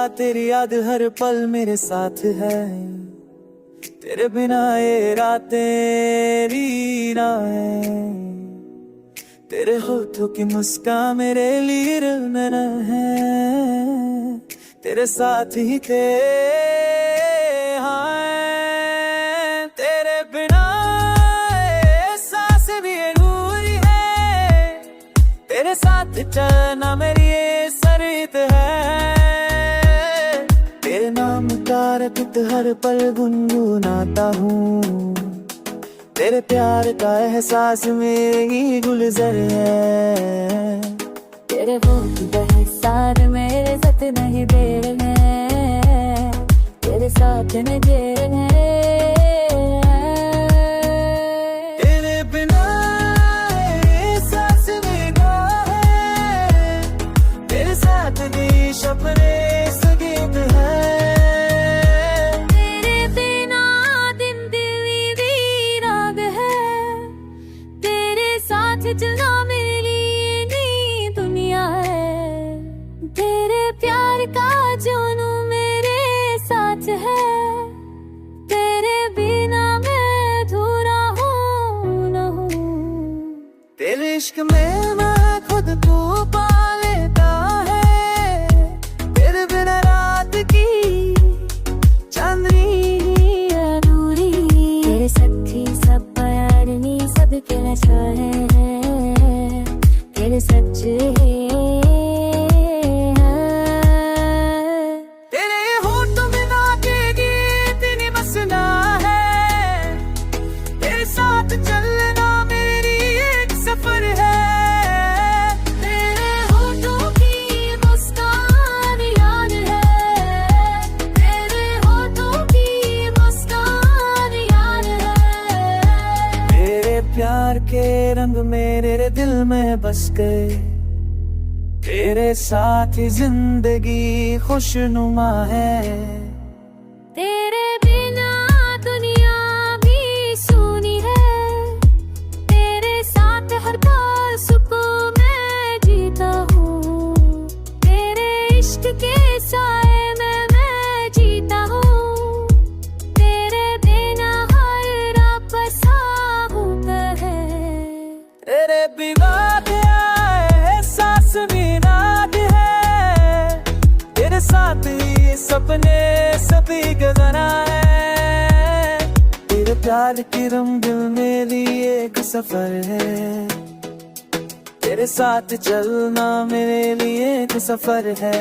तेरी याद हर पल मेरे साथ है। तेरे बिना ये रात तेरी ना है। तेरे होठों की मुस्कान मेरे लिए रमन है। तेरे साथ ही थे हाँ, तेरे बिना ये सांस भी अधूरी है। तेरे साथ चलना मेरी ये संगीत है। तेरे नाम का रखत हर पल गुनगुनाता हूँ। तेरे प्यार का एहसास मेरी गुलजार है। तेरे वो एहसास मेरे साथ नहीं दे रहे, तेरे साथ न दे रहे। तेरे बिना एहसास मेरा है। तेरे साथ भी सपने संगीत है। तेरे बिना दिन दिल वीरान है। तेरे साथ चलना मेरे लिए नई दुनिया है। तेरे प्यार का जुनून मेरे साथ है। तेरे बिना मैं अधूरा हूँ न हूँ। तेरे इश्क में मैं खुद को पा लेता है। तेरे बिना रात की चांदनी अधूरी। तेरे सच्ची सब प्यारनी सबके नशा है। तेरे सच्चे तेरे होठों में नाचे गीत नहीं बसना है। तेरे साथ चलना मेरे लिए एक सफर है। तेरे होठों की मुस्कान याद है। तेरे होठों की मुस्कान याद है। तेरे प्यार के रंग मेरे दिल में बस गए। तेरे साथ ही जिंदगी खुशनुमा है। तेरे बिना दुनिया भी सुनी है। तेरे साथ हर पल सुकून मैं जीता हूँ। तेरे इश्क के साए में मैं जीता हूँ। तेरे बिना हर रात होता है। तेरे बिना एहसास भी नाद है। तेरे साथ ही सपने सभी गगना है। तेरे प्यार की रंग मेरी एक सफर है। तेरे साथ चलना मेरे लिए एक सफर है।